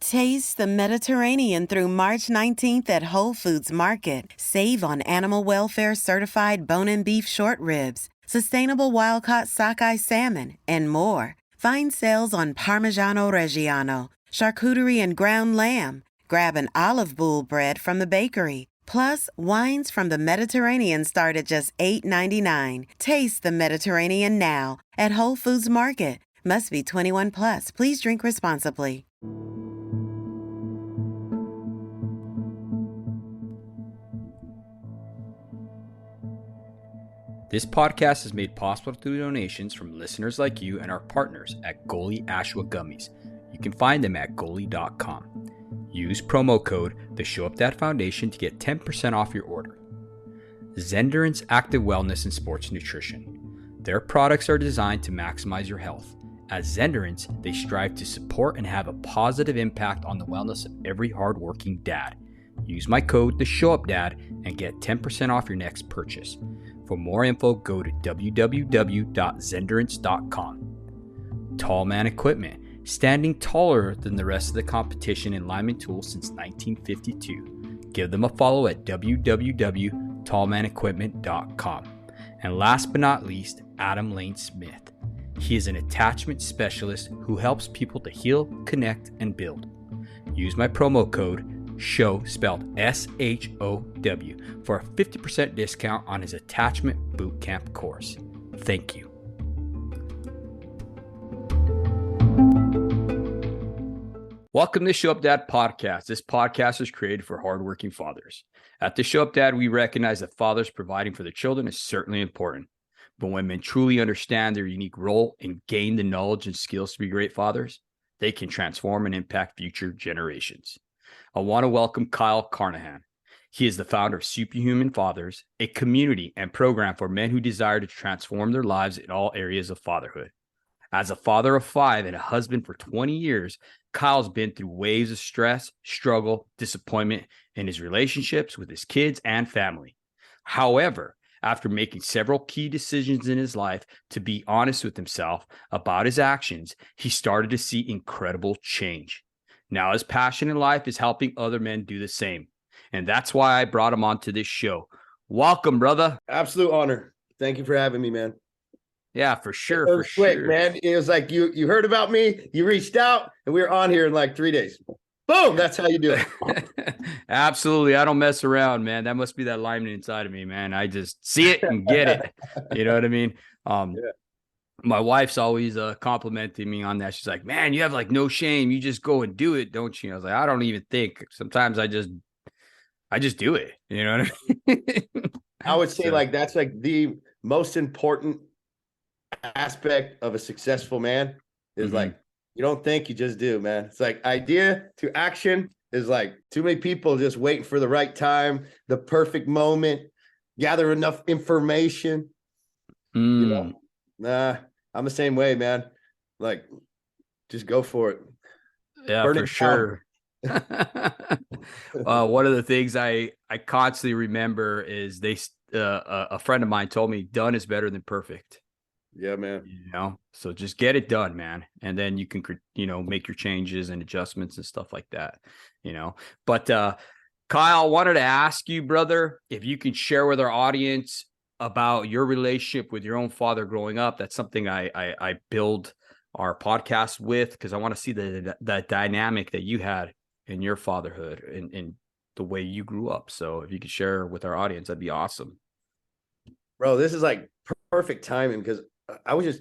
Taste the Mediterranean through March 19th at Whole Foods Market. Save on animal welfare certified bone and beef short ribs, sustainable wild-caught sockeye salmon, and more. Find sales on Parmigiano Reggiano, charcuterie and ground lamb. Grab an olive boule bread from the bakery. Plus, wines from the Mediterranean start at just $8.99. Taste the Mediterranean now at Whole Foods Market. Must be 21 plus. Please drink responsibly. This podcast is made possible through donations from listeners like you and our partners at Goalie Ashwa Gummies. You can find them at goalie.com. Use promo code the Show Up Dad Foundation to get 10% off your order. Zenderance Active Wellness and Sports Nutrition. Their products are designed to maximize your health. At Zenderance, they strive to support and have a positive impact on the wellness of every hardworking dad. Use my code the Show Up Dad and get 10% off your next purchase. For more info, go to www.zenderance.com. Tall Man Equipment. Standing taller than the rest of the competition in lineman tools since 1952. Give them a follow at www.tallmanequipment.com. And last but not least, Adam Lane Smith. He is an attachment specialist who helps people to heal, connect, and build. Use my promo code SHOW, spelled SHOW, for a 50% discount on his attachment bootcamp course. Thank you. Welcome to Show Up Dad podcast. This podcast is created for hardworking fathers. At the Show Up Dad, we recognize that fathers providing for their children is certainly important. But when men truly understand their unique role and gain the knowledge and skills to be great fathers, they can transform and impact future generations. I want to welcome Kyle Carnohan. He is the founder of Superhuman Fathers, a community and program for men who desire to transform their lives in all areas of fatherhood. As a father of 5 and a husband for 20 years, Kyle's been through waves of stress, struggle, disappointment in his relationships with his kids and family. However, after making several key decisions in his life to be honest with himself about his actions, he started to see incredible change. Now his passion in life is helping other men do the same. And that's why I brought him onto this show. Welcome, brother. Absolute honor. Thank you for having me, man. Yeah, for sure. It was quick, man. It was like you heard about me, you reached out, and we were on here in like 3 days. Boom. That's how you do it. Absolutely. I don't mess around, man. That must be that lineman inside of me, man. I just see it and get it. You know what I mean? Yeah. My wife's always complimenting me on that. She's like, man, you have like no shame. You just go and do it, don't you? I was like, I don't even think. Sometimes I just do it. You know what I mean? I would say like that's like the most important aspect of a successful man is like, you don't think, you just do, man. It's like idea to action is like too many people just waiting for the right time, the perfect moment, gather enough information. You know? Nah, I'm the same way, man. Like, just go for it. Yeah, for sure. One of the things I constantly remember is a friend of mine told me done is better than perfect. Yeah, man. You know, so just get it done, man. And then you can, make your changes and adjustments and stuff like that, But Kyle, wanted to ask you, brother, if you can share with our audience about your relationship with your own father growing up. That's something I build our podcast with, because I want to see the dynamic that you had in your fatherhood and the way you grew up. So if you could share with our audience, that'd be awesome. Bro, this is like perfect timing, because I was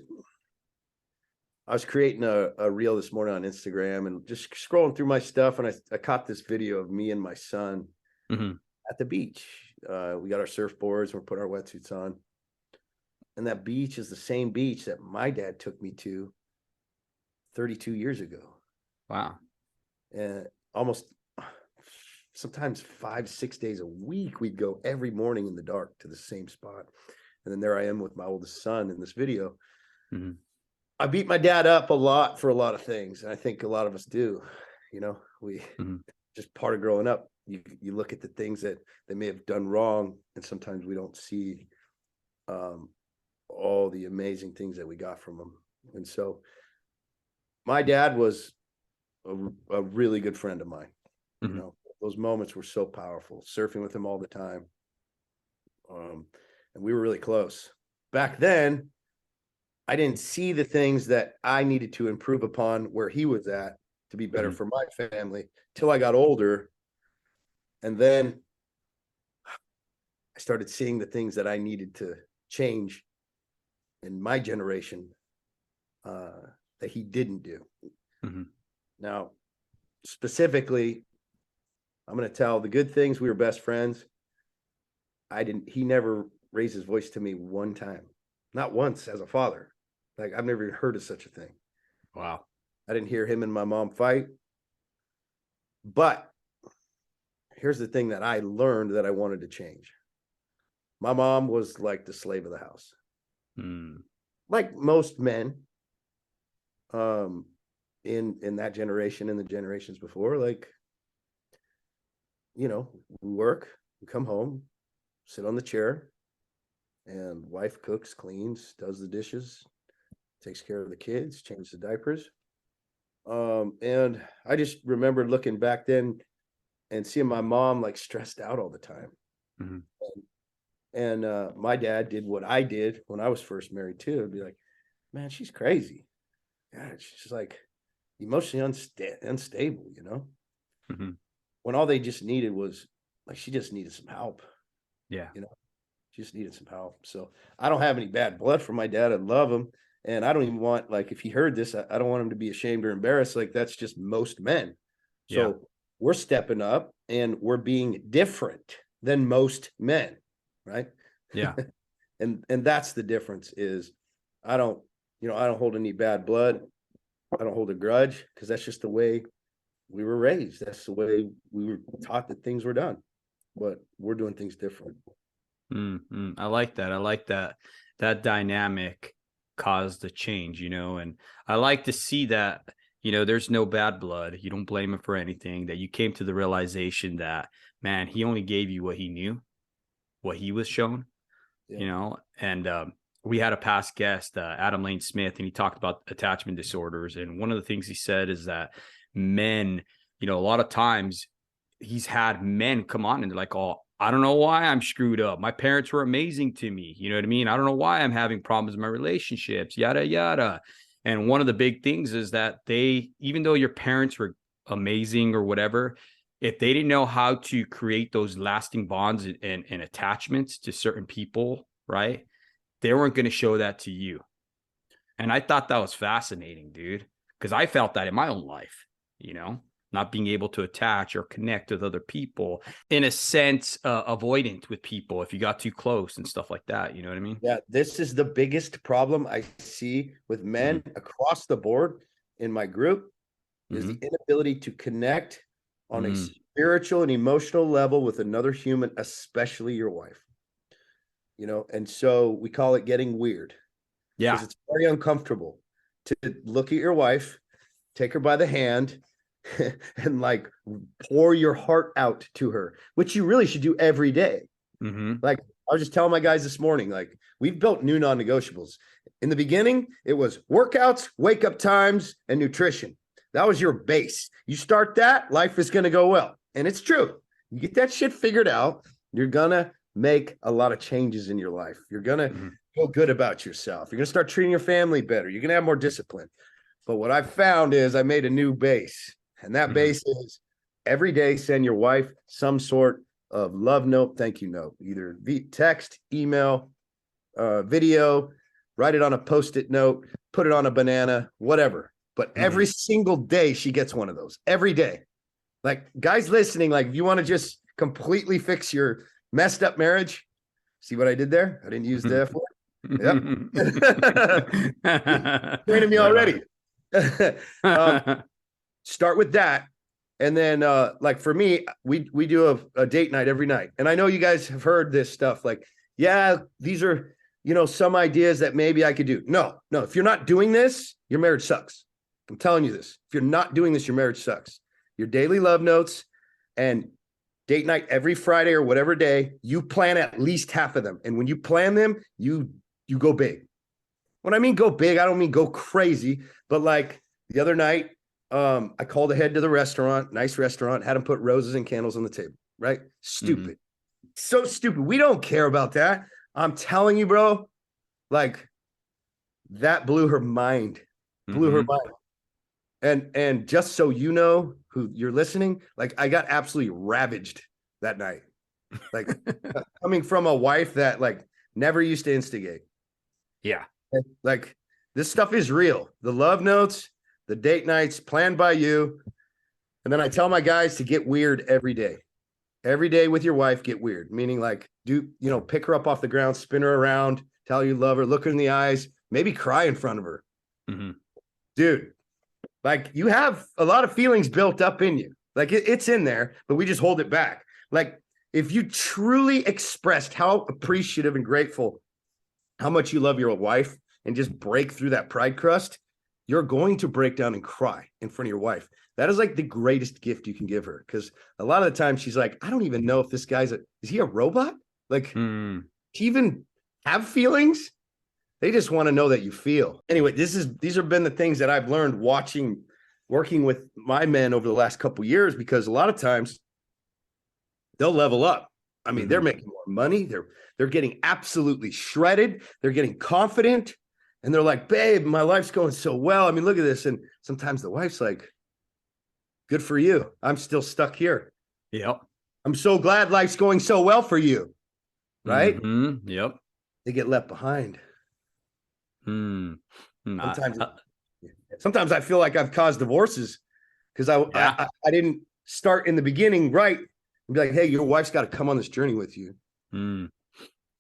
creating a reel this morning on Instagram and just scrolling through my stuff, and I caught this video of me and my son at the beach. We got our surfboards, we're putting our wetsuits on, and that beach is the same beach that my dad took me to 32 years ago. Wow. And almost sometimes 5-6 days a week, we'd go every morning in the dark to the same spot. And then there I am with my oldest son in this video. I beat my dad up a lot for a lot of things. And I think a lot of us do, we just part of growing up. You look at the things that they may have done wrong, and sometimes we don't see all the amazing things that we got from them. And so my dad was a really good friend of mine. Mm-hmm. You know, those moments were so powerful, surfing with him all the time. And we were really close. Back then, I didn't see the things that I needed to improve upon where he was at to be better for my family till I got older. And then I started seeing the things that I needed to change in my generation that he didn't do. Mm-hmm. Now, specifically, I'm going to tell the good things. We were best friends. He never raised his voice to me one time, not once as a father. Like, I've never heard of such a thing. Wow. I didn't hear him and my mom fight. But here's the thing that I learned that I wanted to change. My mom was like the slave of the house. Like most men in that generation and the generations before, like, you know, we work, we come home, sit on the chair, and wife cooks, cleans, does the dishes, takes care of the kids, changes the diapers. And I just remember looking back then and seeing my mom like stressed out all the time. Mm-hmm. And my dad did what I did when I was first married too. It'd be like, man, she's crazy. God, she's like emotionally unstable, you know? Mm-hmm. When all they just needed was like, she just needed some help. Yeah. You know, she just needed some help. So I don't have any bad blood for my dad. I love him. And I don't even want, like, if he heard this, I don't want him to be ashamed or embarrassed. Like, that's just most men. So we're stepping up and we're being different than most men. Right. Yeah. and that's the difference is I don't hold any bad blood. I don't hold a grudge because that's just the way we were raised. That's the way we were taught that things were done, but we're doing things different. I like that. I like that dynamic caused the change, you know, and I like to see that, you know, there's no bad blood. You don't blame him for anything, that you came to the realization that, man, he only gave you what he knew, what he was shown, you know, and we had a past guest, Adam Lane Smith, and he talked about attachment disorders. And one of the things he said is that men, you know, a lot of times he's had men come on and they're like, oh, I don't know why I'm screwed up. My parents were amazing to me. You know what I mean? I don't know why I'm having problems in my relationships, yada, yada. And one of the big things is that even though your parents were amazing or whatever, if they didn't know how to create those lasting bonds and attachments to certain people, right, they weren't going to show that to you. And I thought that was fascinating, dude, because I felt that in my own life, you know, not being able to attach or connect with other people, in a sense, avoidant with people if you got too close and stuff like that. You know what I mean? Yeah. This is the biggest problem I see with men across the board in my group is the inability to connect on a spiritual and emotional level with another human, especially your wife. You know, and so we call it getting weird. Yeah. Because it's very uncomfortable to look at your wife, take her by the hand, and like pour your heart out to her, which you really should do every day. Like, I was just telling my guys this morning, like, we've built new non-negotiables. In the beginning, it was workouts, wake up times, and nutrition. That was your base. You start that, life is going to go well. And it's true. You get that shit figured out, you're going to make a lot of changes in your life. You're going to feel good about yourself. You're going to start treating your family better. You're going to have more discipline. But what I found is I made a new base. And that base is every day send your wife some sort of love note, thank you note, either text, email, video, write it on a Post-it note, put it on a banana, whatever. But every single day she gets one of those. Every day. Like, guys listening, like, if you want to just completely fix your messed up marriage, see what I did there? I didn't use the F word. Yep. Training me already. Start with that. And then like for me, we do a date night every night. And I know you guys have heard this stuff, like, yeah, these are, you know, some ideas that maybe I could do. No, if you're not doing this, your marriage sucks. I'm telling you this. If you're not doing this, your marriage sucks. Your daily love notes and date night every Friday or whatever day, you plan at least half of them. And when you plan them, you go big. When I mean go big, I don't mean go crazy, but like the other night, I called ahead to the restaurant, nice restaurant, had them put roses and candles on the table, right? Stupid. So stupid. We don't care about that. I'm telling you, bro, like that blew her mind. Blew her mind. And just so you know who you're listening, like I got absolutely ravaged that night. Like coming from a wife that like never used to instigate. Yeah. Like this stuff is real. The love notes, the date nights planned by you. And then I tell my guys to get weird every day. Every day with your wife, get weird. Meaning like pick her up off the ground, spin her around, tell her you love her, look her in the eyes, maybe cry in front of her. Dude, like you have a lot of feelings built up in you. Like it's in there, but we just hold it back. Like if you truly expressed how appreciative and grateful, how much you love your wife and just break through that pride crust, you're going to break down and cry in front of your wife. That is like the greatest gift you can give her. Because a lot of the time she's like, I don't even know if this guy's is he a robot? Like, do you even have feelings? They just want to know that you feel. Anyway, these have been the things that I've learned working with my men over the last couple of years, because a lot of times they'll level up. I mean, they're making more money. They're getting absolutely shredded. They're getting confident. And they're like, babe, my life's going so well. I mean, look at this. And sometimes the wife's like, good for you. I'm still stuck here. Yep. I'm so glad life's going so well for you. Right? Yep. They get left behind. Sometimes I feel like I've caused divorces because I didn't start in the beginning right and be like, hey, your wife's got to come on this journey with you.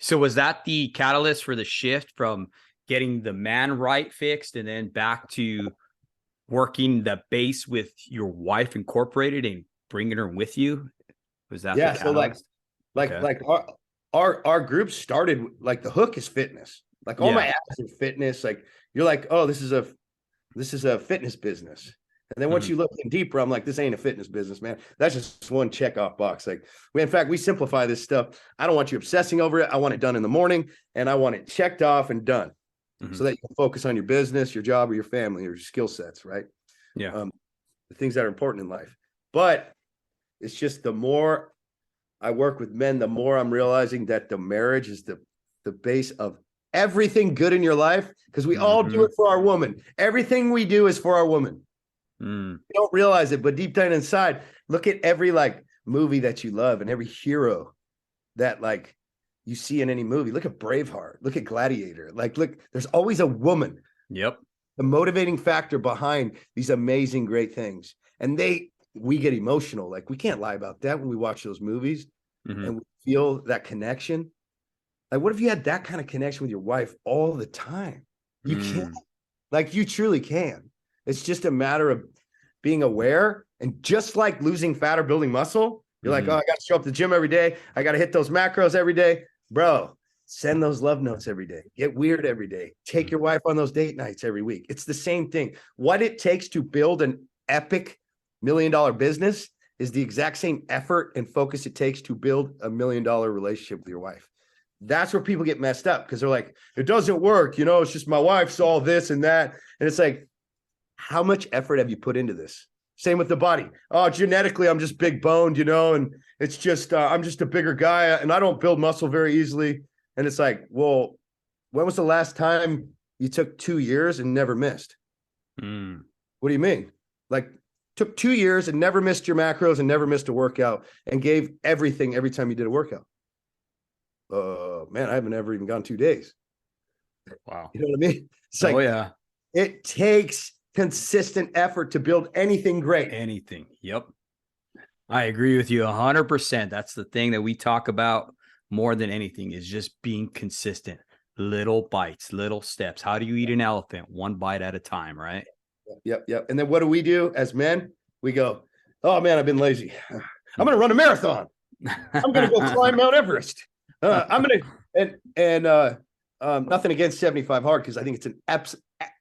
So was that the catalyst for the shift from getting the man right fixed and then back to working the base with your wife incorporated and bringing her with you? Was that the catalyst? So our group started like the hook is fitness. Like all my apps are fitness. Like you're like, oh, this is a fitness business. And then once you look in deeper, I'm like, this ain't a fitness business, man. That's just one check off box. Like we simplify this stuff. I don't want you obsessing over it. I want it done in the morning and I want it checked off and done so that you can focus on your business, your job, or your family, or your skill sets, right? Yeah. The things that are important in life. But it's just the more I work with men, the more I'm realizing that the marriage is the base of everything good in your life, because we all do it for our woman. Everything we do is for our woman. You don't realize it, but deep down inside, look at every like movie that you love and every hero that like you see in any movie. Look at Braveheart. Look at Gladiator. Like, look, there's always a woman. Yep. The motivating factor behind these amazing, great things. And we get emotional. Like we can't lie about that when we watch those movies and we feel that connection. Like, what if you had that kind of connection with your wife all the time? You can't. Like, you truly can. It's just a matter of being aware. And just like losing fat or building muscle, you're like, oh, I got to show up to the gym every day. I got to hit those macros every day. Bro, send those love notes every day. Get weird every day. Take your wife on those date nights every week. It's the same thing. What it takes to build an epic $1 million business is the exact same effort and focus it takes to build a $1 million relationship with your wife. That's where people get messed up because they're like, it doesn't work. It's just my wife's all this and that. And it's like, how much effort have you put into this? Same with the body. Oh, genetically, I'm just big boned, and it's just, I'm just a bigger guy and I don't build muscle very easily. And it's like, well, when was the last time you took 2 years and never missed? What do you mean? Like, took 2 years and never missed your macros and never missed a workout and gave everything every time you did a workout. Man, I haven't ever even gone 2 days. Wow. You know what I mean? It's like, it takes consistent effort to build anything great. Anything. Yep. I agree with you 100%. That's the thing that we talk about more than anything is just being consistent. Little bites, little steps. How do you eat an elephant? One bite at a time, right? Yep. And then what do we do as men? We go, oh man, I've been lazy. I'm going to run a marathon. I'm going to go climb Mount Everest. I'm going to, nothing against 75 hard, because I think it's an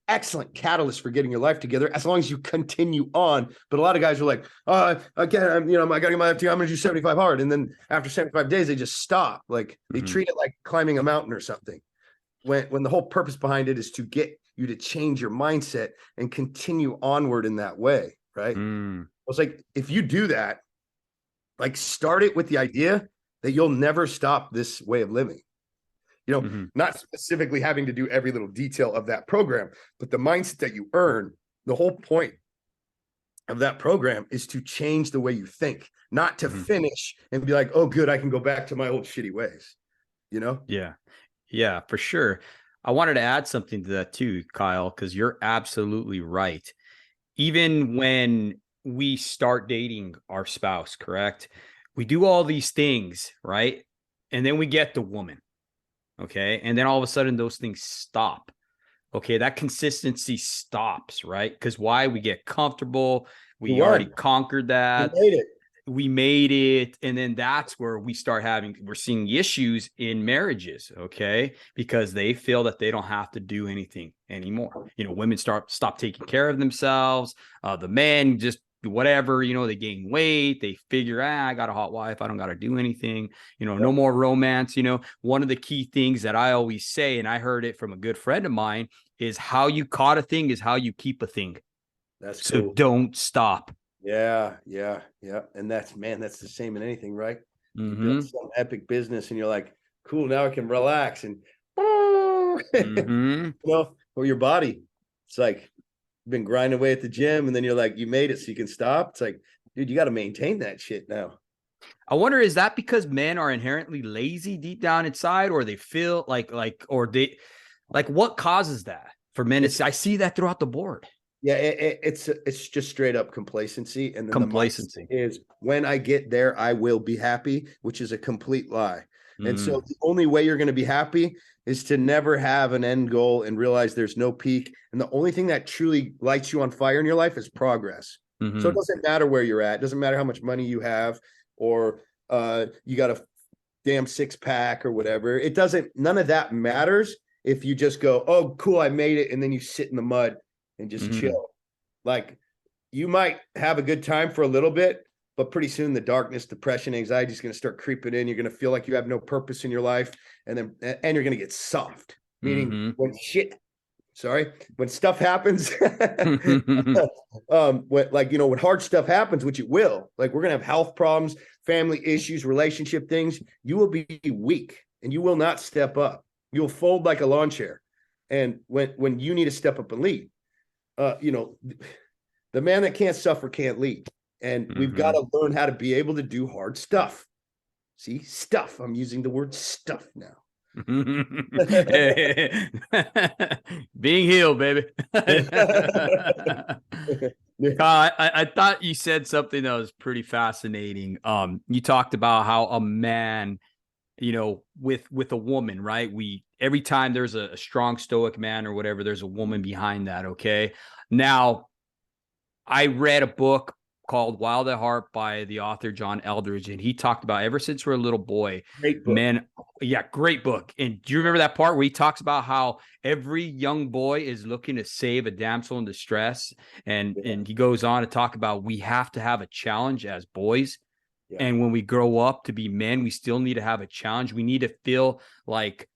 excellent catalyst for getting your life together as long as you continue on. But a lot of guys are like, again, I got to get my life together. I'm going to do 75 hard. And then after 75 days, they just stop. Like they treat it like climbing a mountain or something when the whole purpose behind it is to get you to change your mindset and continue onward in that way. Right. I was like, if you do that, like start it with the idea that you'll never stop this way of living. Not specifically having to do every little detail of that program, but the mindset that you earn, the whole point of that program is to change the way you think, not to finish and be like, oh, good, I can go back to my old shitty ways, Yeah, for sure. I wanted to add something to that too, Kyle, because you're absolutely right. Even when we start dating our spouse, correct? We do all these things, right? And then we get the woman. Okay. And then all of a sudden those things stop. Okay. That consistency stops, right? Because why? We get comfortable. We already conquered that. We made it. And then that's where we're seeing issues in marriages. Okay. Because they feel that they don't have to do anything anymore. Women stop taking care of themselves. The men just whatever, they gain weight, they figure, I got a hot wife, I don't got to do anything, no more romance. One of the key things that I always say, and I heard it from a good friend of mine, is how you caught a thing is how you keep a thing. That's so cool. Don't stop. Yeah. And that's the same in anything, right? You build some epic business and you're like, cool, now I can relax and or your body. It's like, been grinding away at the gym and then you're like, you made it so you can stop. It's like, dude, you got to maintain that shit now. I wonder, is that because men are inherently lazy deep down inside, or they feel what causes that for men? I see that throughout the board. Yeah. It's just straight up complacency. And then complacency is when I get there, I will be happy, which is a complete lie. And so the only way you're going to be happy is to never have an end goal and realize there's no peak. And the only thing that truly lights you on fire in your life is progress. So it doesn't matter where you're at. It doesn't matter how much money you have or you got a damn 6-pack or whatever. None of that matters if you just go, oh, cool, I made it. And then you sit in the mud and just chill. Like you might have a good time for a little bit, but pretty soon the darkness, depression, anxiety is going to start creeping in. You're going to feel like you have no purpose in your life. And you're going to get soft, meaning when stuff happens, when hard stuff happens, which it will, like we're going to have health problems, family issues, relationship things, you will be weak and you will not step up. You'll fold like a lawn chair. And when you need to step up and lead, the man that can't suffer can't lead. And we've got to learn how to be able to do hard stuff. See, stuff. I'm using the word stuff now. Being healed, baby. Kyle, I thought you said something that was pretty fascinating. You talked about how a man, with a woman, right? Every time there's a strong stoic man or whatever, there's a woman behind that. Okay. Now, I read a book called Wild at Heart by the author John Eldredge, and he talked about ever since we're a little boy, men. Yeah, great book. And do you remember that part where he talks about how every young boy is looking to save a damsel in distress? And he goes on to talk about we have to have a challenge as boys. Yeah. And when we grow up to be men, we still need to have a challenge. We need to feel like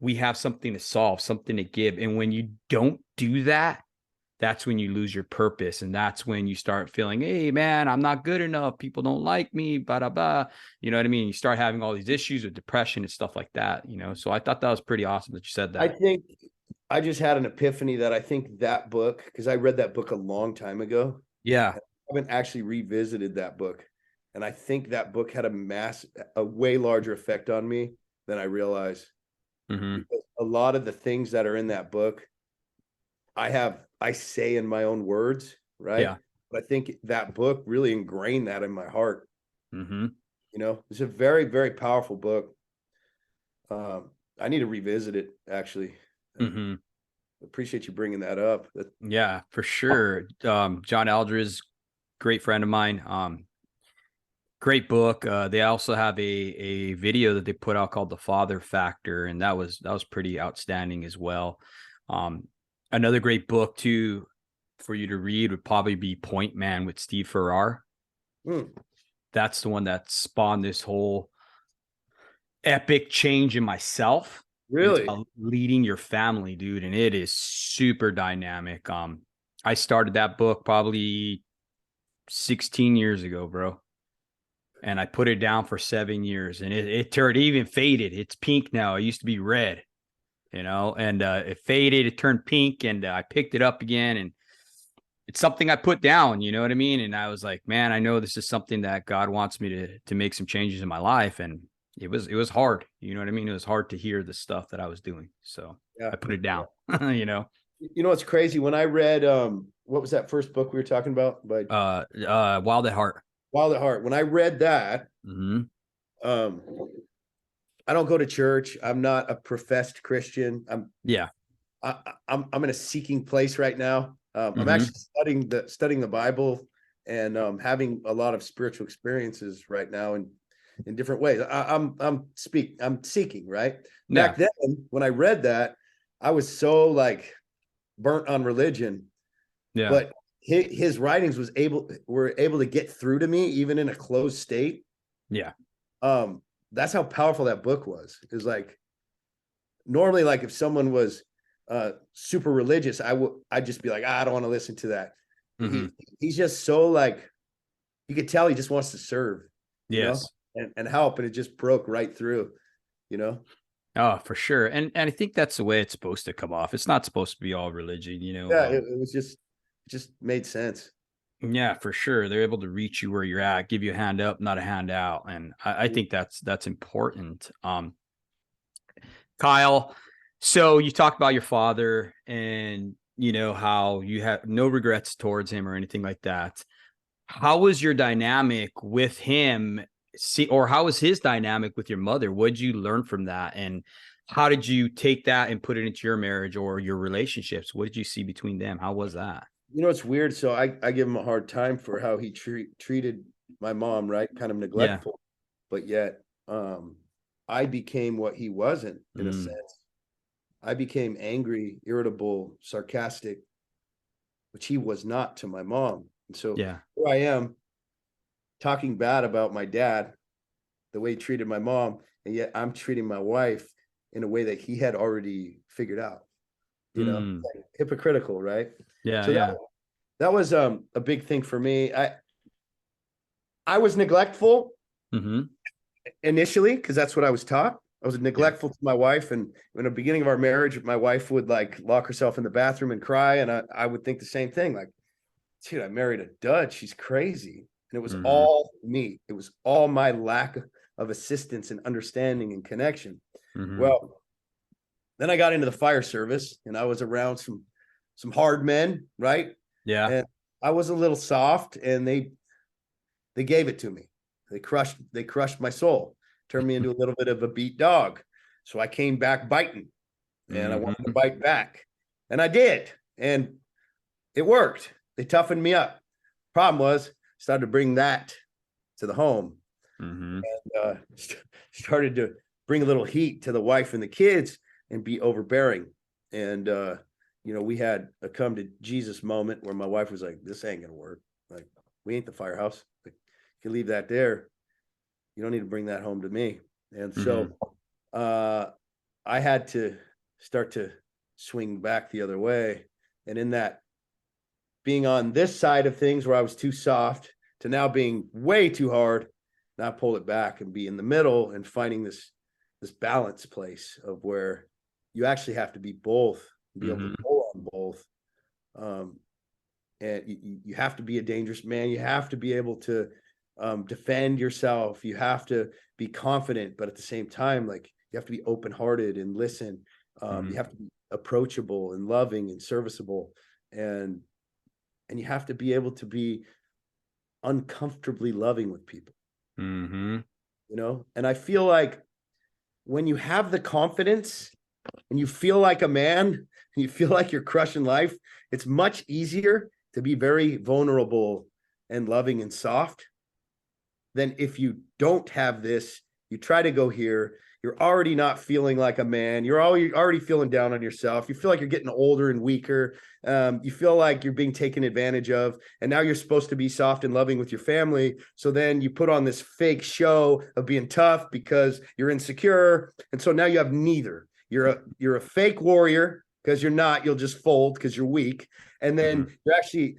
we have something to solve, something to give. And when you don't do that, that's when you lose your purpose. And that's when you start feeling, hey, man, I'm not good enough. People don't like me, blah, blah, blah. You know what I mean? You start having all these issues with depression and stuff like that, So I thought that was pretty awesome that you said that. I think I just had an epiphany that I think that book, because I read that book a long time ago. Yeah. I haven't actually revisited that book. And I think that book had a way larger effect on me than I realized. Because a lot of the things that are in that book, I say in my own words, right? Yeah. But I think that book really ingrained that in my heart. It's a very, very powerful book. I need to revisit it, actually. Appreciate you bringing that up. Yeah, for sure. John Eldredge, great friend of mine. Great book. They also have a video that they put out called The Father Factor, and that was pretty outstanding as well. Another great book too for you to read would probably be Point Man with Steve Farrar. That's the one that spawned this whole epic change in myself. and it's Really? about leading your family, dude. And it is super dynamic. I started that book probably 16 years ago, bro. And I put it down for 7 years, and it even faded. It's pink now. It used to be red, and it faded. It turned pink, and I picked it up again, and it's something I put down. You know what I mean? And I was like, man, I know this is something that God wants me to make some changes in my life, and it was hard. You know what I mean? It was hard to hear the stuff that I was doing, so I put it down. You know what's crazy? When I read what was that first book we were talking about? By Wild at Heart. Wild at Heart. When I read that, I don't go to church. I'm not a professed Christian. I'm in a seeking place right now. I'm actually studying the Bible and having a lot of spiritual experiences right now in different ways. I'm seeking, right? Yeah. Back then, when I read that, I was so like burnt on religion. Yeah. But his writings were able to get through to me even in a closed state. Yeah. That's how powerful that book was. Is like normally, like if someone was super religious, I'd just be like, I don't want to listen to that. He's just so like, you could tell he just wants to serve, yes, and help, and it just broke right through, Oh, for sure. And I think that's the way it's supposed to come off. It's not supposed to be all religion, Yeah, it was just made sense. Yeah, for sure. They're able to reach you where you're at, give you a hand up, not a handout. And I think that's important. Kyle, so you talked about your father and how you have no regrets towards him or anything like that. How was your dynamic with him? Or how was his dynamic with your mother? What did you learn from that? And how did you take that and put it into your marriage or your relationships? What did you see between them? How was that? It's weird. So I give him a hard time for how he treated my mom, right? Kind of neglectful, but yet I became what he wasn't in a sense. I became angry, irritable, sarcastic, which he was not to my mom. And so here I am talking bad about my dad, the way he treated my mom, and yet I'm treating my wife in a way that he had already figured out. Like hypocritical, right? Yeah. So that was a big thing for me. I was neglectful initially because that's what I was taught. I was neglectful to my wife, and in the beginning of our marriage, my wife would like lock herself in the bathroom and cry, and I would think the same thing, like, dude, I married a dud. She's crazy. And it was all me. It was all my lack of assistance and understanding and connection. Well, then I got into the fire service, and I was around some hard men, right? Yeah. And I was a little soft, and they gave it to me. They crushed my soul, turned me into a little bit of a beat dog. So I came back biting, and I wanted to bite back, and I did, and it worked. They toughened me up. Problem was, started to bring that to the home, and started to bring a little heat to the wife and the kids, and be overbearing. And we had a come to Jesus moment where my wife was like, "This ain't gonna work. Like, we ain't the firehouse. Like, you can leave that there. You don't need to bring that home to me." And so I had to start to swing back the other way. And in that, being on this side of things where I was too soft to now being way too hard, now pull it back and be in the middle and finding this balance place of where you actually have to be both, be able to pull on both. And you have to be a dangerous man. You have to be able to defend yourself. You have to be confident, but at the same time, like, you have to be open-hearted and listen. You have to be approachable and loving and serviceable, and you have to be able to be uncomfortably loving with people. And I feel like when you have the confidence and you feel like a man, and you feel like you're crushing life, it's much easier to be very vulnerable and loving and soft than if you don't have this. You try to go here, you're already not feeling like a man. You're already feeling down on yourself. You feel like you're getting older and weaker. You feel like you're being taken advantage of. And now you're supposed to be soft and loving with your family. So then you put on this fake show of being tough because you're insecure. And so now you have neither. you're a fake warrior because you're not. You'll just fold because you're weak, and then you're actually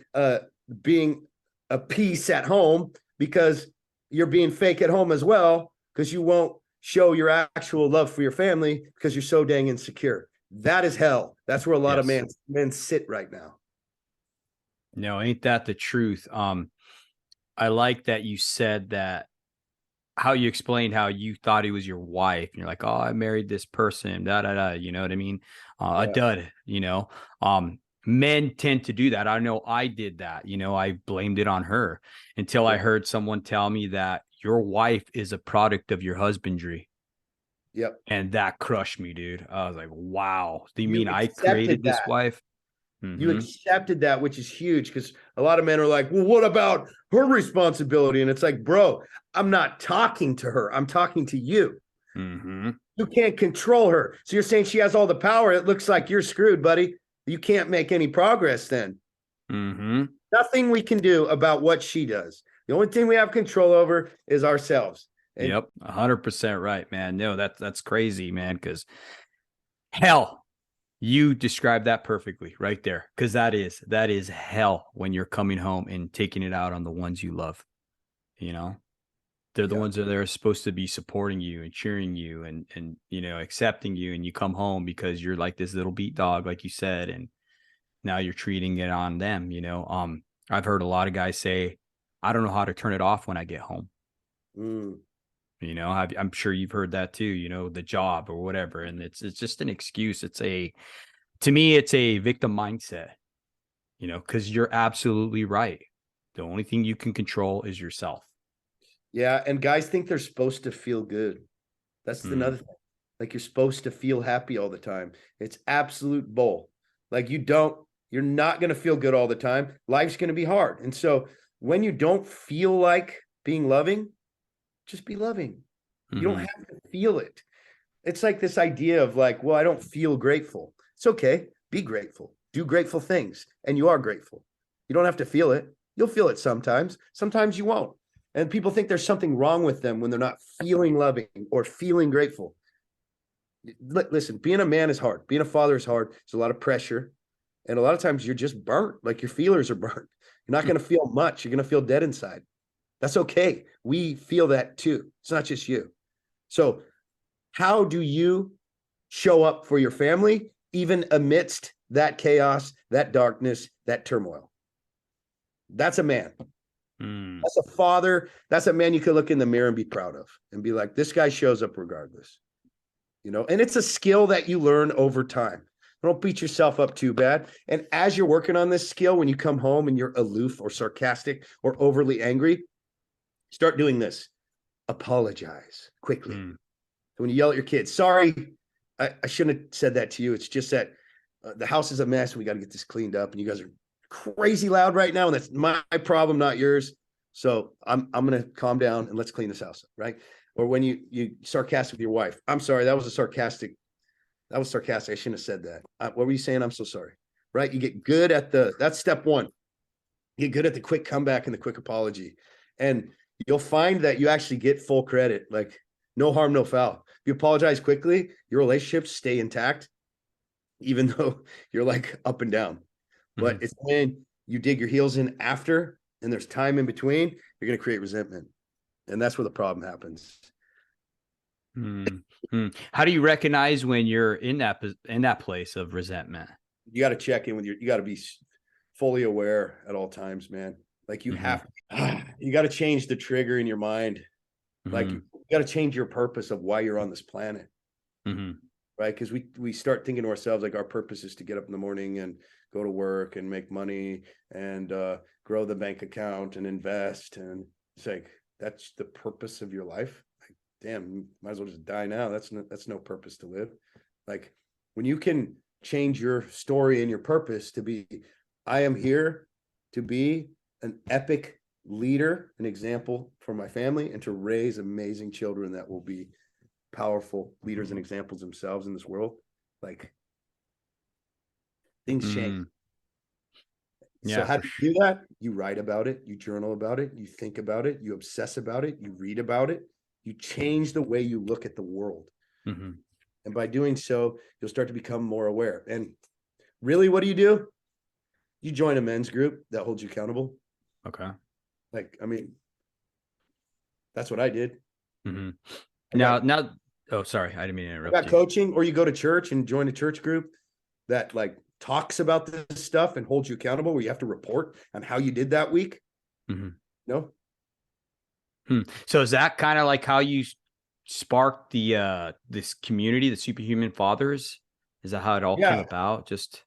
being a piece at home because you're being fake at home as well because you won't show your actual love for your family because you're so dang insecure. That is hell. That's where a lot of men sit right now. No, ain't that the truth? I like that you said that, how you explained how you thought he was your wife. And you're like, oh, I married this person, da, da, da. You know what I mean? A dud, men tend to do that. I know I did that. I blamed it on her until I heard someone tell me that your wife is a product of your husbandry. Yep. And that crushed me, dude. I was like, wow. Do you mean I created this wife? You accepted that, which is huge, because a lot of men are like, well, what about her responsibility? And it's like, bro, I'm not talking to her. I'm talking to you. You can't control her. So you're saying she has all the power. It looks like you're screwed, buddy. You can't make any progress then. Nothing we can do about what she does. The only thing we have control over is ourselves. And yep, 100% right, man. No, that's crazy, man, because hell, you described that perfectly right there, because that is hell when you're coming home and taking it out on the ones you love. They're the ones that are supposed to be supporting you and cheering you and accepting you, and you come home because you're like this little beat dog, like you said, and now you're treating it on them. I've heard a lot of guys say, I don't know how to turn it off when I get home. I'm sure you've heard that too, the job or whatever. And it's just an excuse. To me, it's a victim mindset, because you're absolutely right. The only thing you can control is yourself. Yeah. And guys think they're supposed to feel good. That's another thing. Like, you're supposed to feel happy all the time. It's absolute bull. Like, you're not going to feel good all the time. Life's going to be hard. And so when you don't feel like being loving, just be loving. You don't have to feel it. It's like this idea of like, well, I don't feel grateful. It's okay. Be grateful. Do grateful things. And you are grateful. You don't have to feel it. You'll feel it sometimes. Sometimes you won't. And people think there's something wrong with them when they're not feeling loving or feeling grateful. Listen, being a man is hard. Being a father is hard. There's a lot of pressure. And a lot of times you're just burnt. Like, your feelers are burnt. You're not going to feel much. You're going to feel dead inside. That's okay. We feel that too. It's not just you. So how do you show up for your family, even amidst that chaos, that darkness, that turmoil? That's a man. That's a father. That's a man you could look in the mirror and be proud of and be like, this guy shows up regardless. And it's a skill that you learn over time. Don't beat yourself up too bad. And as you're working on this skill, when you come home and you're aloof or sarcastic or overly angry, start doing this. Apologize quickly. So when you yell at your kids, sorry, I shouldn't have said that to you. It's just that the house is a mess. We got to get this cleaned up. And you guys are crazy loud right now. And that's my problem, not yours. So I'm going to calm down and let's clean this house up, right? Or when you sarcastic with your wife. I'm sorry, that was sarcastic. I shouldn't have said that. What were you saying? I'm so sorry. Right? You get good at that's step one. You get good at the quick comeback and the quick apology. And you'll find that you actually get full credit. Like, no harm, no foul. If you apologize quickly, your relationships stay intact, even though you're like up and down. But it's when you dig your heels in after and there's time in between, you're going to create resentment. And that's where the problem happens. How do you recognize when you're in that place of resentment? You got to check in with you got to be fully aware at all times, man. Like, you you got to change the trigger in your mind. Like, you got to change your purpose of why you're on this planet. Right? Because we start thinking to ourselves, like, our purpose is to get up in the morning and go to work and make money and grow the bank account and invest. And it's like, that's the purpose of your life. Like, damn, might as well just die now. That's no purpose to live. Like, when you can change your story and your purpose to be, I am here to be an epic leader, an example for my family, and to raise amazing children that will be powerful leaders and examples themselves in this world. Like, things change. So how do you do that? You write about it, you journal about it, you think about it, you obsess about it, you read about it, you change the way you look at the world. And by doing so, you'll start to become more aware. And really, what do? You join a men's group that holds you accountable. Okay. Like, I mean, that's what I did. Mm-hmm. Now, oh, sorry. I didn't mean to interrupt got you. coaching, or you go to church and join a church group that like talks about this stuff and holds you accountable, where you have to report on how you did that week. Mm-hmm. No. So is that kind of like how you sparked the this community, the Superhuman Fathers? Is that how it all came about? Just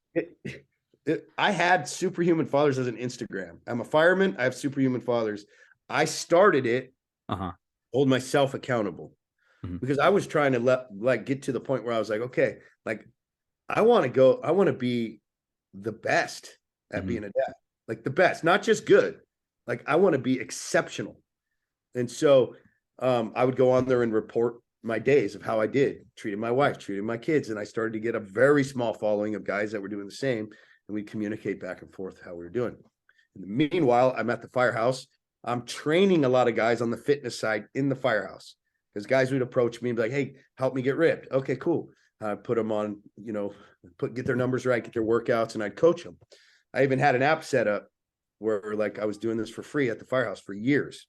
I had Superhuman Fathers as an Instagram. I'm a fireman. I have Superhuman Fathers. I started it, hold myself accountable, because I was trying to get to the point where I was like, okay, like I want to be the best at being a dad, like the best, not just good. Like I want to be exceptional. And so I would go on there and report my days of how I did, treating my wife, treating my kids. And I started to get a very small following of guys that were doing the same. And we communicate back and forth how we were doing. In the meanwhile, I'm at the firehouse. I'm training a lot of guys on the fitness side in the firehouse, because guys would approach me and be like, hey, help me get ripped. Okay, cool. Put them on, get their numbers right, get their workouts, and I'd coach them. I even had an app set up where like I was doing this for free at the firehouse for years.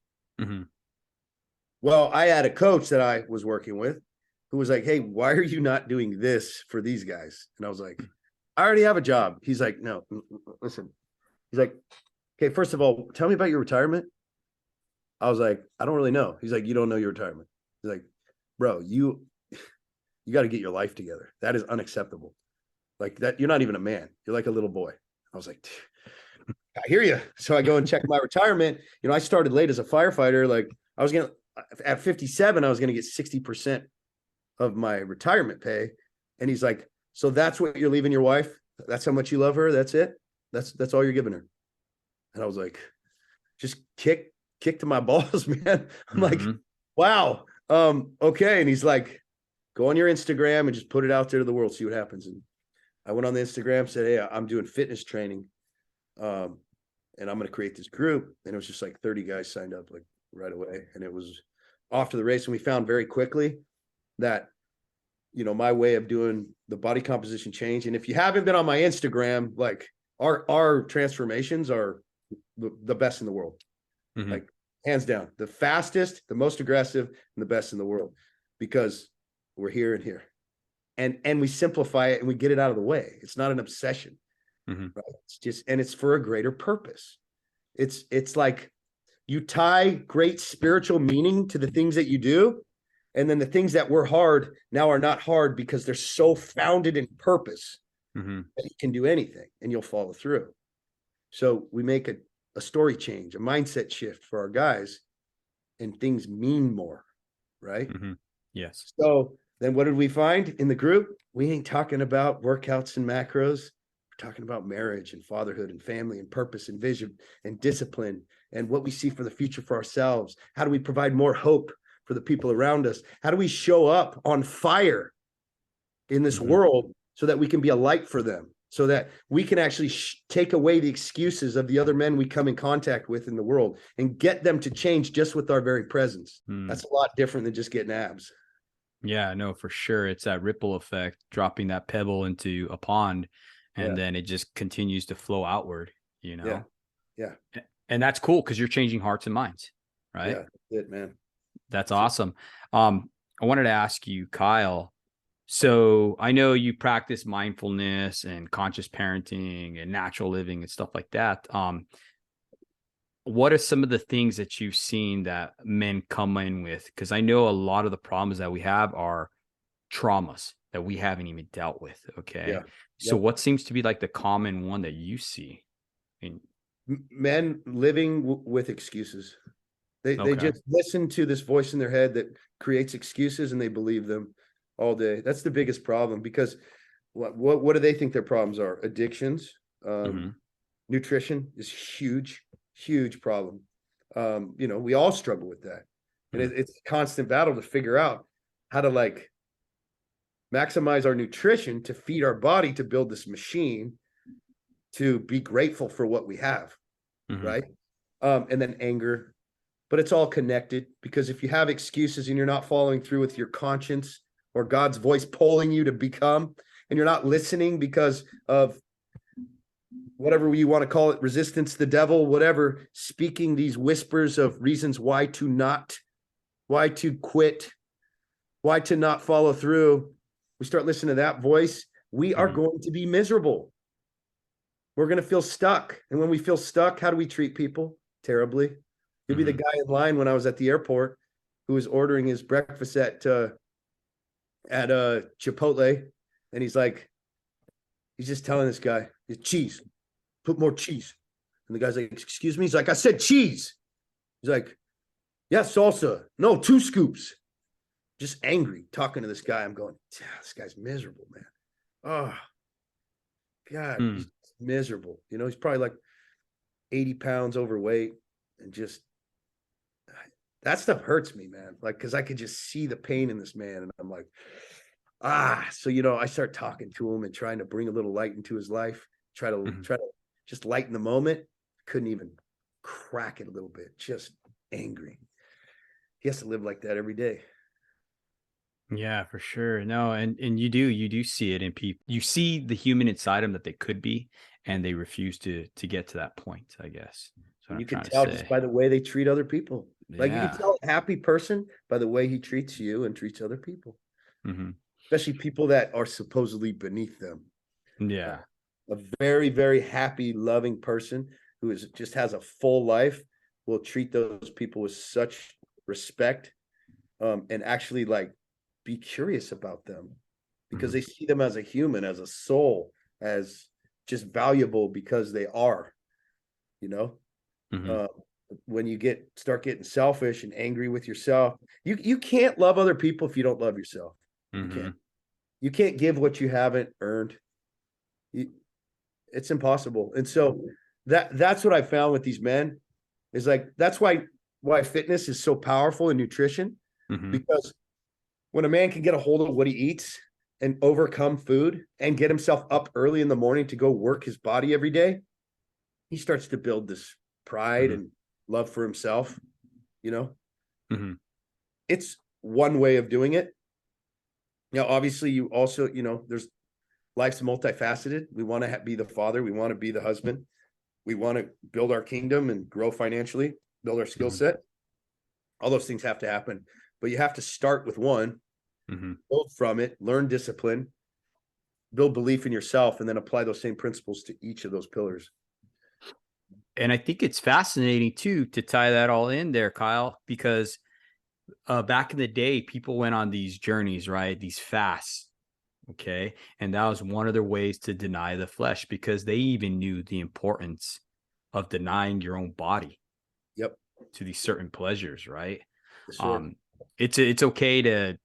Well, I had a coach that I was working with who was like, hey, why are you not doing this for these guys? And I was like, I already have a job. He's like, no, listen. He's like, okay, first of all, tell me about your retirement. I was like, I don't really know. He's like, you don't know your retirement. He's like, bro, you got to get your life together. That is unacceptable. Like that, you're not even a man. You're like a little boy. I was like, I hear you. So I go and check my retirement. I started late as a firefighter. Like I was at 57, I was going to get 60% of my retirement pay. And he's like, so that's what you're leaving your wife? That's how much you love her? That's it? That's all you're giving her? And I was like, just kick to my balls, man. I'm like, wow. Okay. And he's like, go on your Instagram and just put it out there to the world, see what happens. And I went on the Instagram, said, hey, I'm doing fitness training. And I'm going to create this group. And it was just like 30 guys signed up like right away. And it was off to the race. And we found very quickly that, my way of doing the body composition change. And if you haven't been on my Instagram, like our transformations are the best in the world. Like hands down, the fastest, the most aggressive, and the best in the world, because we're here and here. And we simplify it and we get it out of the way. It's not an obsession. Right? It's just, and it's for a greater purpose. It's like you tie great spiritual meaning to the things that you do. And then the things that were hard now are not hard because they're so founded in purpose that you can do anything and you'll follow through. So we make a story change, a mindset shift for our guys, and things mean more, right? Yes. So then what did we find in the group? We ain't talking about workouts and macros. We're talking about marriage and fatherhood and family and purpose and vision and discipline and what we see for the future for ourselves. How do we provide more hope for the people around us? How do we show up on fire in this world so that we can be a light for them, so that we can actually take away the excuses of the other men we come in contact with in the world and get them to change just with our very presence? That's a lot different than just getting abs. Yeah, no, for sure. It's that ripple effect, dropping that pebble into a pond, and then it just continues to flow outward, Yeah. And that's cool because you're changing hearts and minds, right? Yeah, that's it, man. That's awesome. I wanted to ask you, Kyle. So I know you practice mindfulness and conscious parenting and natural living and stuff like that. What are some of the things that you've seen that men come in with? Because I know a lot of the problems that we have are traumas that we haven't even dealt with. Okay. Yeah. So what seems to be like the common one that you see? Men living with excuses. They just listen to this voice in their head that creates excuses and they believe them all day. That's the biggest problem, because what do they think their problems are? Addictions. Nutrition is huge problem. We all struggle with that. And it's a constant battle to figure out how to like maximize our nutrition to feed our body, to build this machine, to be grateful for what we have. Right. And then anger. But it's all connected, because if you have excuses and you're not following through with your conscience or God's voice pulling you to become, and you're not listening because of whatever you want to call it, resistance, the devil, whatever, speaking these whispers of reasons why to quit, why to not follow through. We start listening to that voice, we are going to be miserable. We're going to feel stuck. And when we feel stuck, how do we treat people? Terribly. You'll be the guy in line when I was at the airport who was ordering his breakfast at Chipotle. And he's just telling this guy, cheese, put more cheese. And the guy's like, excuse me? He's like, I said cheese. He's like, yeah, salsa. No, 2 scoops. Just angry talking to this guy. I'm going, this guy's miserable, man. Oh, God, he's miserable. You know, he's probably like 80 pounds overweight, and just that stuff hurts me, man. Like, because I could just see the pain in this man, and I'm like, so, you know, I start talking to him and trying to bring a little light into his life, try to just lighten the moment. Couldn't even crack it a little bit, just angry. He has to live like that every day. Yeah, for sure. No, and you do see it in people. You see the human inside them that they could be, and they refuse to get to that point, I guess. So you can tell just by the way they treat other people. Like, you can tell a happy person by the way he treats you and treats other people. Especially people that are supposedly beneath them. Yeah. A very, very happy, loving person who just has a full life will treat those people with such respect, and actually like be curious about them, because they see them as a human, as a soul, as just valuable because they are, you know. When you start getting selfish and angry with yourself, you can't love other people if you don't love yourself. You can't give what you haven't earned. It's impossible. And so that's what I found with these men, is like, that's why fitness is so powerful in nutrition, because when a man can get a hold of what he eats and overcome food and get himself up early in the morning to go work his body every day, he starts to build this pride and love for himself, you know. It's one way of doing it. Now, obviously, you also, you know, life's multifaceted. We want to be the father. We want to be the husband. We want to build our kingdom and grow financially, build our skill set. All those things have to happen, but you have to start with one, build from it, learn discipline, build belief in yourself, and then apply those same principles to each of those pillars. And I think it's fascinating too, to tie that all in there, Kyle, because back in the day, people went on these journeys, right? These fasts. Okay. And that was one of their ways to deny the flesh, because they even knew the importance of denying your own body. To these certain pleasures, right? Yes, it's okay to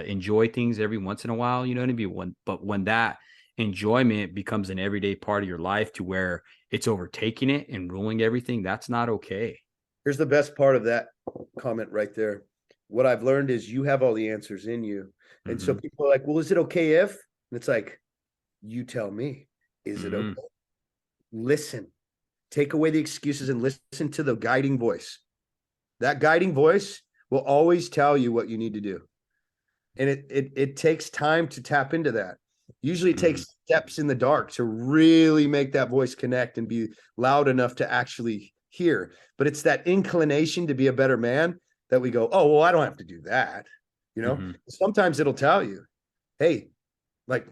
enjoy things every once in a while, you know what I mean? But when that enjoyment becomes an everyday part of your life to where it's overtaking it and ruling everything, that's not okay. Here's the best part of that comment right there. What I've learned is you have all the answers in you. And so people are like, well, is it okay if? And it's like, you tell me, is it okay? Listen, take away the excuses and listen to the guiding voice. That guiding voice will always tell you what you need to do. And it takes time to tap into that. Usually it takes steps in the dark to really make that voice connect and be loud enough to actually hear. But it's that inclination to be a better man that we go, oh, well, I don't have to do that. You know, sometimes it'll tell you, hey, like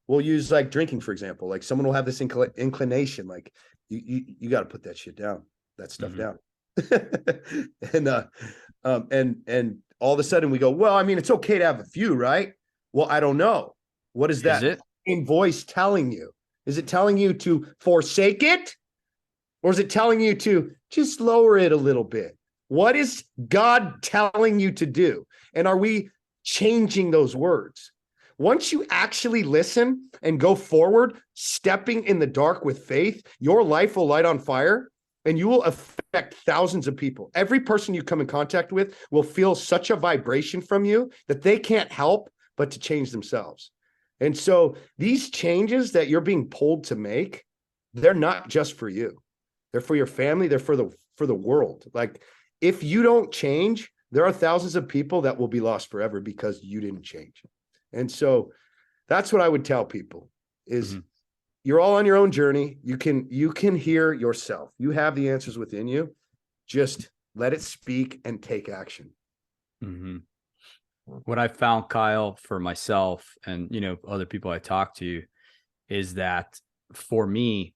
we'll use like drinking, for example. Like someone will have this inclination, like you got to put that shit down, that stuff down. And all of a sudden we go, well, I mean, it's okay to have a few, right? Well, I don't know. What is that voice telling you? Is it telling you to forsake it? Or is it telling you to just lower it a little bit? What is God telling you to do? And are we changing those words? Once you actually listen and go forward, stepping in the dark with faith, your life will light on fire and you will affect thousands of people. Every person you come in contact with will feel such a vibration from you that they can't help but to change themselves. And so these changes that you're being pulled to make, they're not just for you. They're for your family. They're for the world. Like, if you don't change, there are thousands of people that will be lost forever because you didn't change. And so that's what I would tell people is you're all on your own journey. You can hear yourself. You have the answers within you. Just let it speak and take action. What I found, Kyle, for myself and, other people I talk to is that for me,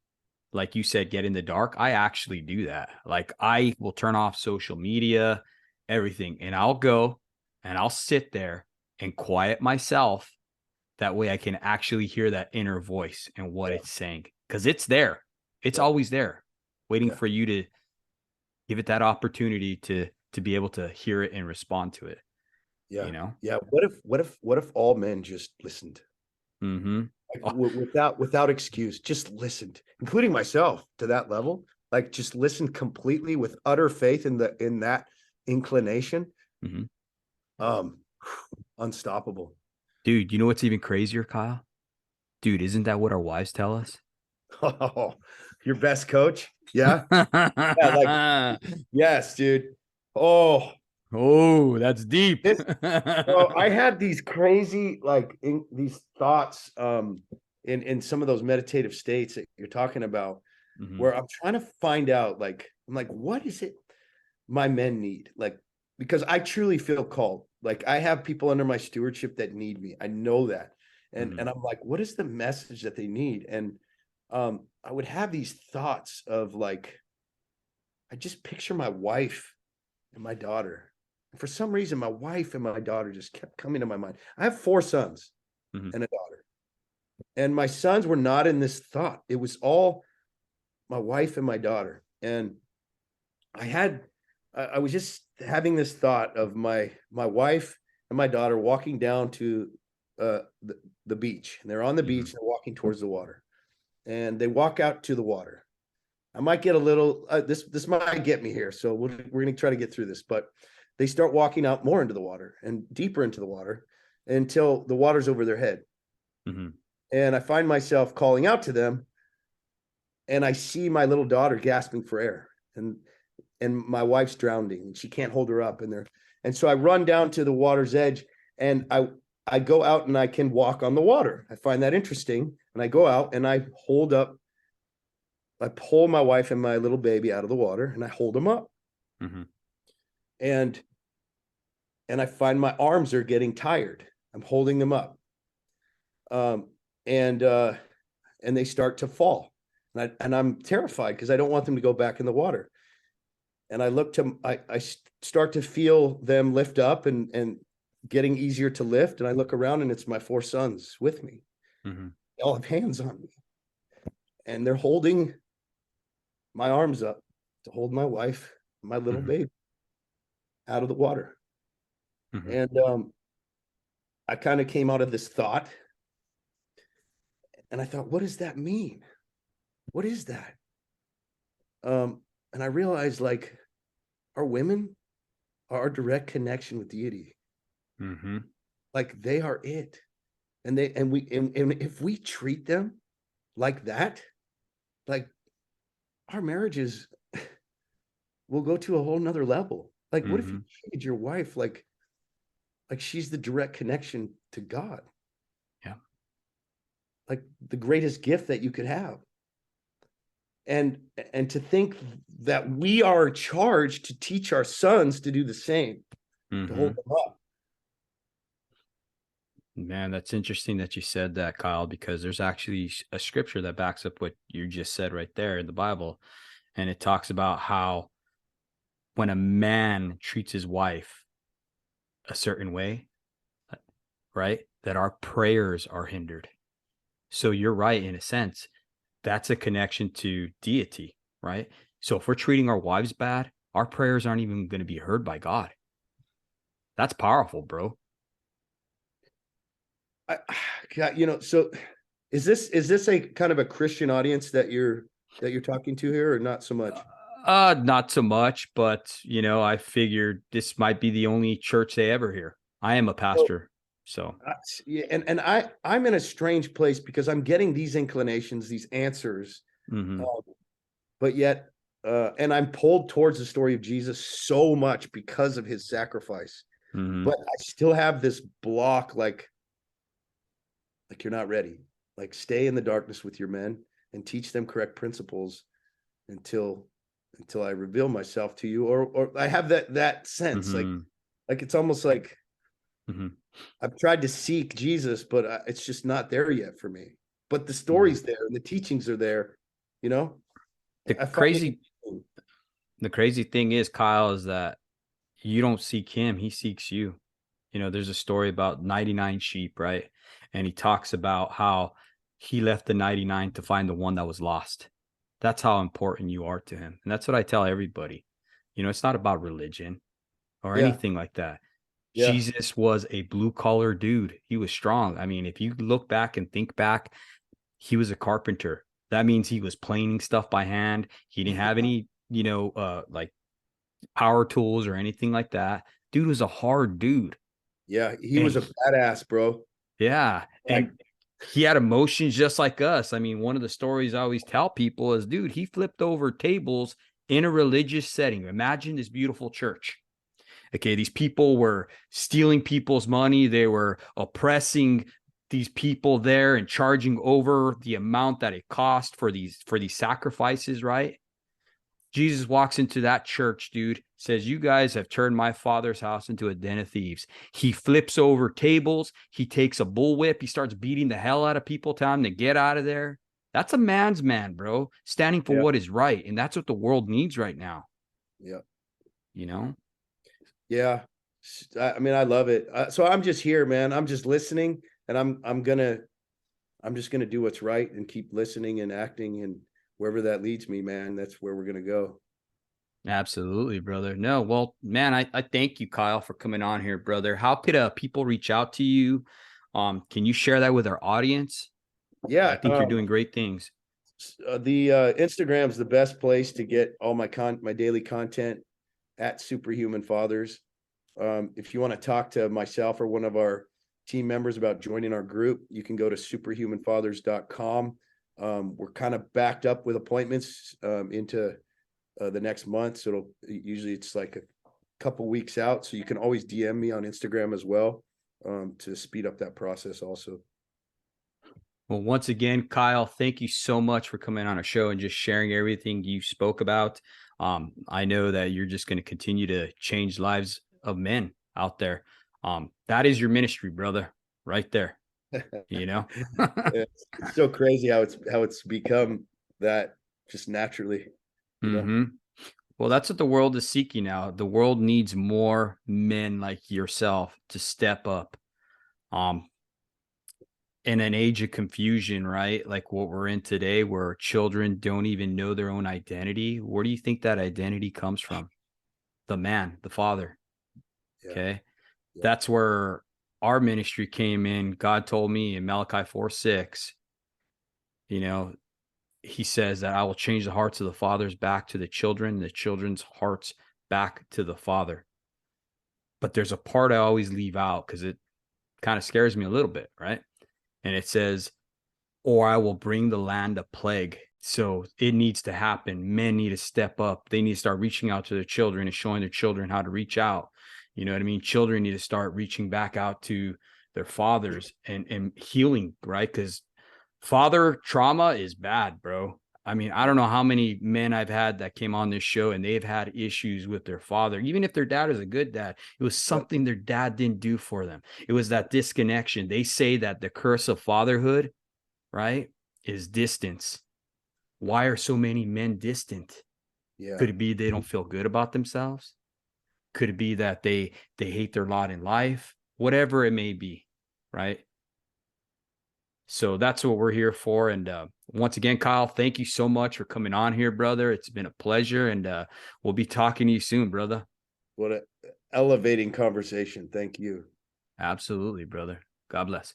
like you said, get in the dark. I actually do that. Like I will turn off social media, everything, and I'll go and I'll sit there and quiet myself. That way I can actually hear that inner voice and what it's saying. Because it's there. It's always there, waiting for you to give it that opportunity to be able to hear it and respond to it. Yeah. Yeah. What if all men just listened? Like, without excuse, just listened, including myself to that level, like just listened completely with utter faith in that inclination. Unstoppable. Dude, you know what's even crazier, Kyle? Dude, isn't that what our wives tell us? Oh, your best coach? Yeah. Yeah, like, yes, dude. Oh, that's deep. Well, I had these crazy, these thoughts in some of those meditative states that you're talking about, where I'm trying to find out, I'm like, what is it my men need? Like, because I truly feel called. Like, I have people under my stewardship that need me. I know that. And I'm like, what is the message that they need? And I would have these thoughts of like, I just picture my wife and my daughter. And for some reason, my wife and my daughter just kept coming to my mind. I have 4 sons and a daughter. And my sons were not in this thought. It was all my wife and my daughter. And I was just having this thought of my wife and my daughter walking down to the beach. And they're on the beach, they're walking towards the water. And they walk out to the water. I might get a little, this might get me here. So we're going to try to get through this, but they start walking out more into the water and deeper into the water until the water's over their head. And I find myself calling out to them, and I see my little daughter gasping for air, and my wife's drowning and she can't hold her up. And so I run down to the water's edge, and I go out and I can walk on the water. I find that interesting. And I go out and I pull my wife and my little baby out of the water, and I hold them up. And I find my arms are getting tired. I'm holding them up. And they start to fall. And I'm terrified because I don't want them to go back in the water. And I start to feel them lift up and getting easier to lift. And I look around, and it's my 4 sons with me. They all have hands on me. And they're holding my arms up to hold my wife, my little baby out of the water. And I kind of came out of this thought, and I thought, what does that mean? What is that? And I realized, like, our women are our direct connection with deity. Like, they are it. And if we treat them like that, like, our marriages will go to a whole nother level. Like, what if you treated your wife like she's the direct connection to God? Yeah. Like the greatest gift that you could have. And to think that we are charged to teach our sons to do the same, to hold them up. Man, that's interesting that you said that, Kyle, because there's actually a scripture that backs up what you just said right there in the Bible. And it talks about how when a man treats his wife a certain way, right, that our prayers are hindered. So you're right, in a sense, that's a connection to deity, right? So if we're treating our wives bad, our prayers aren't even going to be heard by God. That's powerful, bro. So is this a kind of a Christian audience that you're talking to here, or not so much? Not so much, but I figured this might be the only church they ever hear. I am a pastor, so yeah, and I'm in a strange place because I'm getting these inclinations, these answers, but yet and I'm pulled towards the story of Jesus so much because of his sacrifice. But I still have this block, like you're not ready. Like, stay in the darkness with your men and teach them correct principles until I reveal myself to you, or I have that sense, like it's almost like I've tried to seek Jesus, but it's just not there yet for me. But the story's there and the teachings are there, you know. The crazy thing is, Kyle, is that you don't seek him, he seeks you. You know, there's a story about 99 sheep, right? And he talks about how he left the 99 to find the one that was lost. That's how important you are to him. And that's what I tell everybody. You know, it's not about religion or anything like that. Yeah. Jesus was a blue collar dude. He was strong. I mean, if you look back and think back, he was a carpenter. That means he was planing stuff by hand. He didn't have any, you know, like power tools or anything like that. Dude was a hard dude. Yeah, he was a badass, bro. Yeah. And he had emotions just like us. I mean, one of the stories I always tell people is, dude, he flipped over tables in a religious setting. Imagine this beautiful church. Okay, these people were stealing people's money. They were oppressing these people there and charging over the amount that it cost for these sacrifices, right? Jesus walks into that church, dude, says, you guys have turned my father's house into a den of thieves. He flips over tables. He takes a bullwhip. He starts beating the hell out of people, telling them to get out of there. That's a man's man, bro, standing for what is right. And that's what the world needs right now. Yeah. You know? Yeah. I mean, I love it. So I'm just here, man. I'm just listening, and I'm just gonna do what's right and keep listening and acting, and wherever that leads me, man, that's where we're gonna go. Absolutely, brother. No, well, man, I thank you, Kyle, for coming on here, brother. How could people reach out to you? Can you share that with our audience? Yeah, I think you're doing great things. The Instagram's the best place to get all my daily content, at Superhuman Fathers. If you want to talk to myself or one of our team members about joining our group, you can go to superhumanfathers.com. We're kind of backed up with appointments into the next month, so usually it's like a couple weeks out. So you can always DM me on Instagram as well, to speed up that process also. Well, once again, Kyle, thank you so much for coming on our show and just sharing everything you spoke about. I know that you're just going to continue to change lives of men out there. That is your ministry, brother, right there. You know, it's so crazy how it's become that just naturally. You know? Well, that's what the world is seeking now. The world needs more men like yourself to step up. In an age of confusion, right? Like what we're in today, where children don't even know their own identity. Where do you think that identity comes from? The man, the father. Yeah. Okay. Yeah. That's where our ministry came in. God told me in Malachi 4:6, you know, he says that I will change the hearts of the fathers back to the children, the children's hearts back to the father. But there's a part I always leave out because it kind of scares me a little bit, right? And it says, or I will bring the land a plague. So it needs to happen. Men need to step up. They need to start reaching out to their children and showing their children how to reach out. You know what I mean? Children need to start reaching back out to their fathers and healing, right? Because father trauma is bad, bro. I mean, I don't know how many men I've had that came on this show and they've had issues with their father. Even if their dad is a good dad, it was something their dad didn't do for them. It was that disconnection. They say that the curse of fatherhood, right, is distance. Why are so many men distant? Yeah. Could it be they don't feel good about themselves? Could it be that they hate their lot in life? Whatever it may be, right? So that's what we're here for. And once again, Kyle, thank you so much for coming on here, brother. It's been a pleasure, and we'll be talking to you soon, brother. What an elevating conversation. Thank you. Absolutely, brother. God bless.